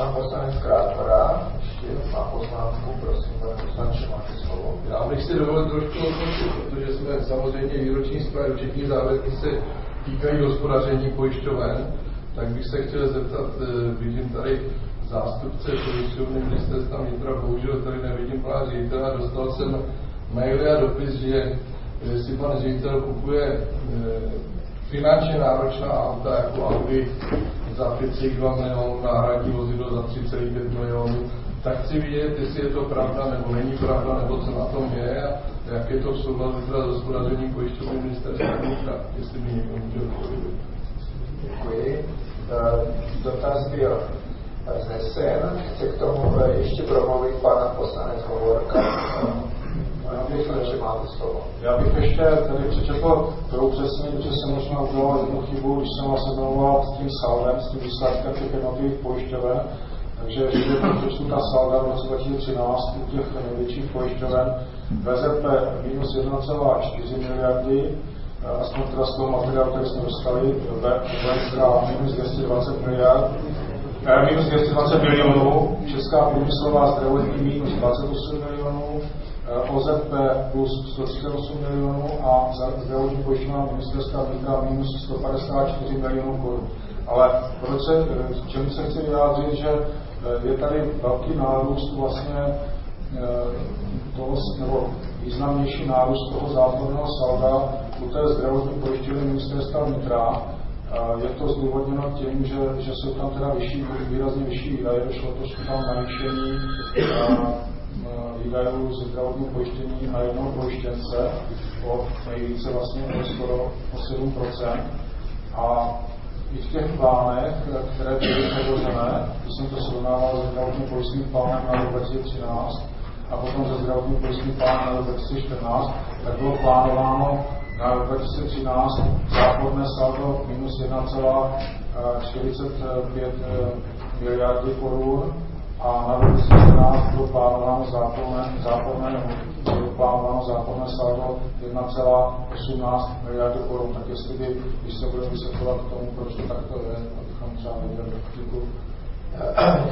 Pan poslanec Krátkora, ještě má poznámku, prosím, pane poslanče, máte slovo. Já bych si dovolil trošku odkončit, protože jsme samozřejmě výroční zprávy, včetně závěrky se týkají hospodaření pojišťoven, tak bych se chtěl zeptat, vidím tady zástupce pojišťovny ministerstva vnitra, bohužel tady nevidím pana ředitele, dostal jsem maily a dopis, že si pan ředitel kupuje finančně náročná auta jako Audi za 5,2 milionů, náhradní vozidlo za 3,5 milionů. Tak chci vidět, jestli je to pravda nebo není pravda, nebo co na tom je a jak je to v souladu s hospodařením pojišťovny ministerstva vnitra, jestli mi někdo může odpovědět. Děkuji. Dotaz byl znesen. Chce k tomu ještě promluvit pan poslanec Hovorka. Já bych ještě tady přečetl pro upřesnění, že jsem možná udělal jednu chybu, když jsem vás seznamoval s tím saldem, s tím výsledkem těch jednotlivých pojišťoven. Takže ještě přečtu ta salda v roce 2013 u těch největších pojišťoven. VZP minus 1,4 miliardy, aspoň teda z toho materiálu, který jsme dostali, VSK minus 220 miliard, minus 220 milionů, Česká průmyslová zdravotní minus 28 milionů, OZP plus 138 milionů a zdravotní pojišťovna ministerstva vnitra minus 154 milionů korun. Ale k čemu se chci vyjádřit, že je tady velký nárůst vlastně toho, nebo významnější nárůst toho záporného salda u té zdravotní pojišťovny ministerstva vnitra. Je to zdůvodněno tím, že jsou tam teda výrazně vyšší výdaje, došlo to tam navýšení výdajů ze zdravotního pojištění na jednoho pojištěnce o nejvíce vlastně skoro o 7%. A i v těch plánech, které byly předložené, když jsem to srovnával se zdravotním pojistným plánem na rok 2013 a potom se zdravotním pojistným plánem na rok 2014, tak bylo plánováno na rok 2013 záporné saldo minus 1,45 miliardy korun a na rok 2014 bylo plánováno záporné saldo 1,18 miliardy korun. Tak jestli by, když se budeme vysvětlovat k tomu, proč to takto je, abychom třeba věděli. Děkuji.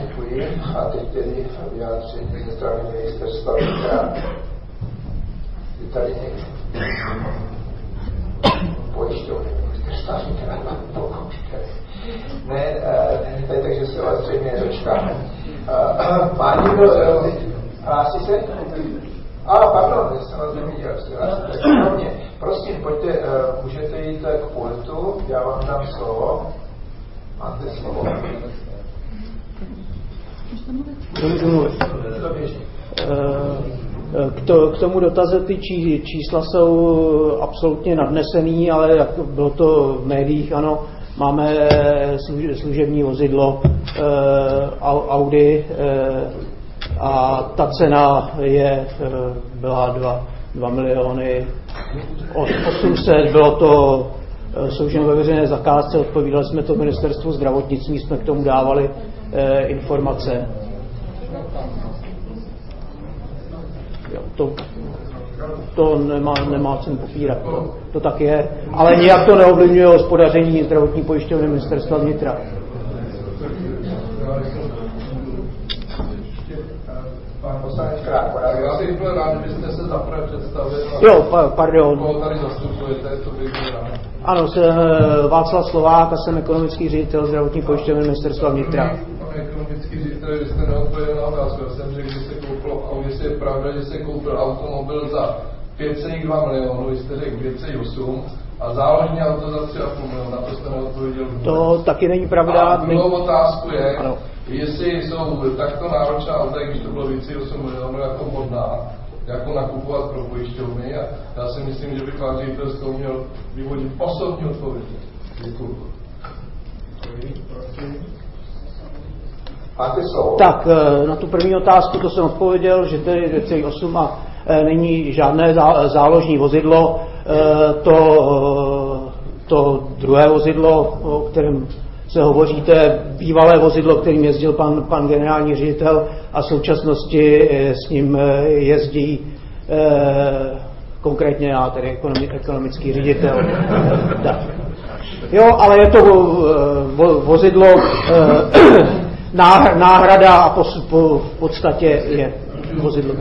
Děkuji. A teď tedy vyjádření ze strany ministerstva vnitra. Je tady někdo? Pojišťovny ministerstva vnitra. Ne, není tady, takže se vás zřejmě nedočkáme. Má někdo hlásí se? Pardon, já jsem vás neviděl. Prosím, pojďte, můžete jít k pultu, já vám dám slovo. Máte slovo. K tomu dotazu ty čísla jsou absolutně nadnesený, ale bylo to v médiích, ano, máme služební vozidlo Audi a ta cena byla 2 miliony 800, bylo to soutěž ve veřejné zakázce, odpovídali jsme to ministerstvu zdravotnictví, jsme k tomu dávali informace. To nemá cenu popírat, to tak je, ale nijak to neovlivňuje hospodaření zdravotní pojišťovny ministerstva vnitra. Pan poslanec Krátkora, já bych byl rád, kdybyste se zaprvé představili. Jo, pardon. Koho tady zastupujete, to bych byl rád. Ano, jsem Václav Slovák a jsem ekonomický ředitel zdravotní pojišťovny ministerstva vnitra. Pane ekonomický ředitel, vy jste neodpověděl na otázku. Já jsem řekl, že se koupil auto, jestli je pravda, že se koupil automobil za 5,2 milionů, vy jste řekl 5,8 a záložní auto za 3,5 milionu, na to jste neodpověděl vůbec. To taky není pravda. A druhou otázku je, ano, jestli jsou takto náročná auta, když to bylo 5,8 milionů jako modná, jako nakupovat pro pojišťovny, a já si myslím, že bych vám ředitel z toho měl vyvodit osobní odpověď. Děkuji. Tak, na tu první otázku to jsem odpověděl, že tedy 2,8 a není žádné záložní vozidlo. To druhé vozidlo, o kterém se hovoří, to je bývalé vozidlo, kterým jezdil pan generální ředitel a v současnosti s ním jezdí konkrétně já, tedy ekonomický ředitel. Tak. Jo, ale je to vozidlo náhrada a v podstatě je vozidlo.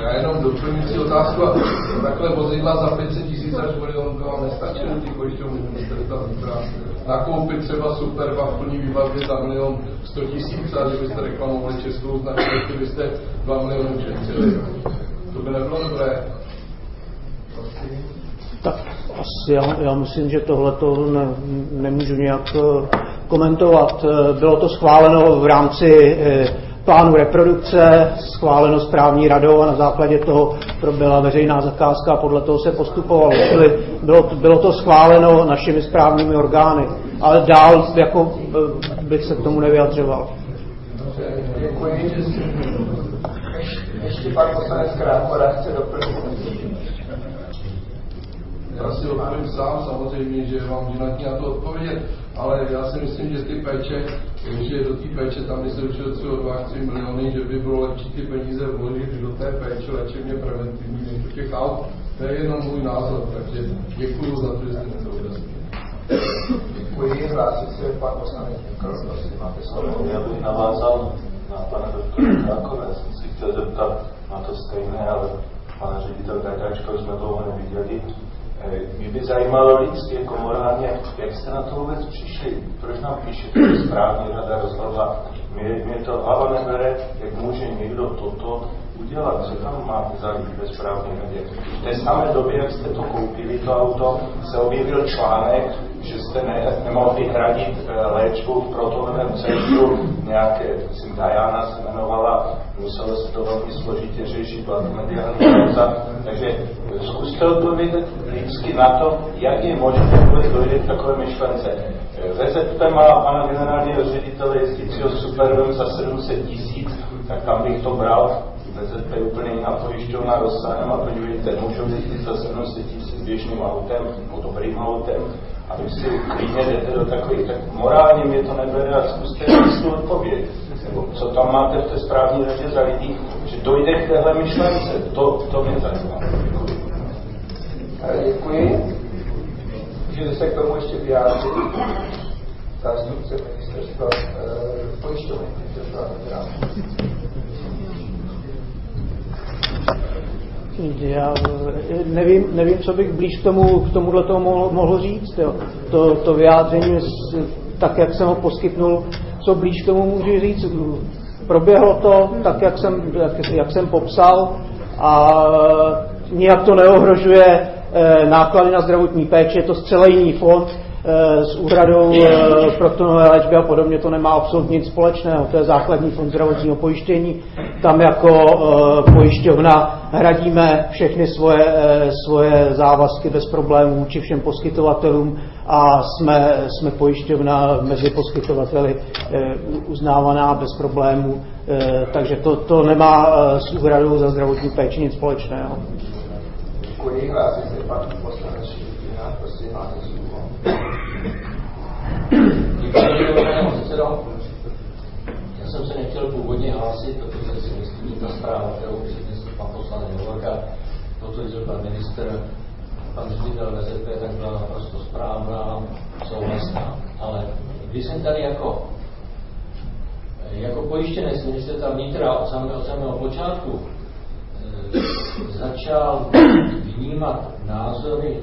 Já jenom doplňující otázku, a takhle vozidla za 500 000 až milion vám nestačí ty pojišťovny ministerstva vnitra nakoupit třeba Superba v plný výbavě za 1 100 000 a kdybyste reklamovali českou značku, kdybyste 2 miliony ušetřili. To by nebylo dobré. Tak asi já myslím, že tohleto nemůžu nějak komentovat. Bylo to schváleno v rámci plánu reprodukce, schváleno správní radou a na základě toho proběhla veřejná zakázka a podle toho se postupovalo. Bylo to schváleno našimi správními orgány, ale dál jako bych se k tomu nevyjadřoval. Děkuji. Ještě pan poslanec Krákora chce doplnit. Já si odpovím sám, samozřejmě, že mám žinatní na to odpovědět, ale já si myslím, že ty péče, že do té péče tam, když se ušetřilo 2-3 miliony, že by bylo lepší ty peníze vložit do té péče léčebně preventivní, než do těch aut. To je jenom můj názor, takže děkuji za to, že jste mě to objasnili. Děkuji, hlásí se pan poslanec Mikl, prosím, máte slovo. Já bych navázal na pana doktora Krákora, já jsem si chtěl zeptat na to stejné, ale pana ředitele Takáčka jsme dlouho neviděli. Mě by zajímalo lidsky, jako morálně, jak jste na to vůbec přišli, proč nám píšete, že správní rada rozhodla. Mě to hlava nebere, jak může někdo toto udělat, co tam máte za lidi ve správní radě. V té samé době, jak jste to koupili, to auto, se objevil článek, že jste nemohli hradit léčbu v protonovém centru, nějaké, myslím, Diana se jmenovala, muselo se to velmi složitě řešit, byla to mediální kauza, takže zkuste odpovědět lidsky na to, jak je možné vůbec dojde k takové myšlence. VZP má pana generálního ředitele jezdícího Superbem za 700 000, tak tam bych to bral. VZP je úplně jiná pojišťovna rozsahem a podívejte, můžou jezdit za 700 000 běžným autem, nebo dobrým autem, a vy si klidně jdete do takových, tak morálně mě to nebere a zkuste si odpověď. Nebo co tam máte v té správní radě za lidi, že dojde k téhle myšlence, to mě zajímá. Děkuji. Můžete se k tomu ještě vyjádřit. Zástupce ministerstva pojišťovny. Já nevím, co bych blíž k tomuhle toho mohl říct. Jo. To vyjádření, tak jak jsem ho poskytnul, co blíž k tomu můžu říct. Proběhlo to tak, jak jsem popsal, a nijak to neohrožuje náklady na zdravotní péči. Je to zcela jiný fond s úhradou protonové léčby a podobně, to nemá absolutně nic společného. To je základní fond zdravotního pojištění. Tam jako pojišťovna hradíme všechny svoje závazky bez problémů vůči všem poskytovatelům a jsme pojišťovna mezi poskytovateli uznávaná bez problémů, takže to nemá s úhradou za zdravotní péči nic společného. Děkuji, hlásí se pan poslanec Štětina, prosím, máte slovo. Děkuji, pane předsedo. Já jsem se nechtěl původně hlásit, protože si myslím, že ta zpráva, kterou přednesl pan poslanec Hovorka, to, co říkal pan ministr, pan ředitel VZP, tak byla naprosto správná, souhlasná. Ale když jsem tady jako pojištěnec ministerstva vnitra od samého počátku začal vnímat názory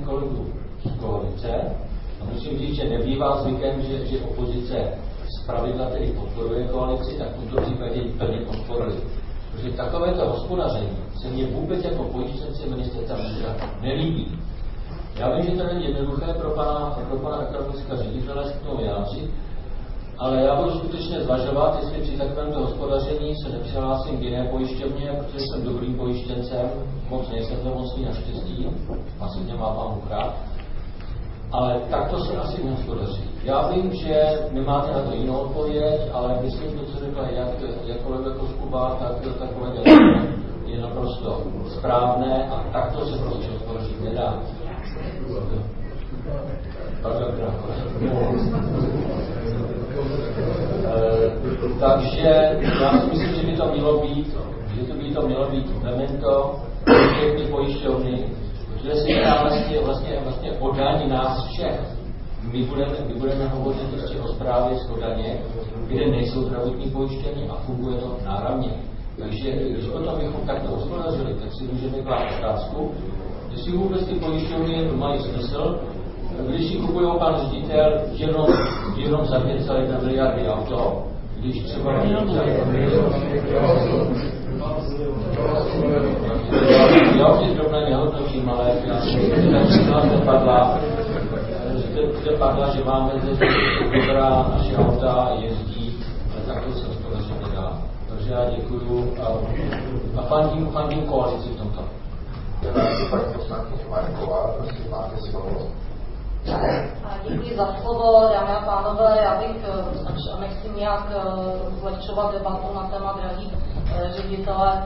kolegů z koalice, a musím říct, že nebývá zvykem, že opozice zpravidla tedy podporuje koalici, tak v tomto případě ji plně podporili. Protože takovéto hospodaření se mně vůbec jako pojištěnci ministerstva vnitra nelíbí. Já vím, že to není jednoduché pro pana ekonomického ředitele se k tomu vyjádřit, ale já budu skutečně zvažovat, jestli při takovémto hospodaření se nepřihlásím k jiné pojišťovně, protože jsem dobrým pojištěncem, moc nejsem nemocný naštěstí, asi mě má pán Bůh. Ale takto se asi nehospodaří. Já vím, že nemáte na to jinou odpověď, ale myslím, že to, co řekla jak kolega Koskuba, tak kolega je naprosto správné a takto se prostě hospodařit nedá. Takže já si myslím, že by to mělo být memento všechny pojišťovny, protože se jedná vlastně podání nás všech. My budeme hovořit ještě o správě z Kodaně, kde nejsou zdravotní pojištění a funguje to náramně. Takže když potom bychom takto hospodařili, tak si můžeme klát otázku, jestli vůbec ty pojišťovny mají smysl, když si kupuje pan ředitel jenom za 5,1 miliardy auto, když třeba já už ty drobné nehodnotím, ale zde padla, že máme dobrá naše auta, jezdí, ale takto se hospodařit nedá. Takže já děkuju a fandím koalici v tomto. Paní poslankyně Marková, prosím, máte slovo. Děkuji za slovo, dámy a pánové. Já bych, nechci nějak zlehčovat debatu na téma drahých ředitele,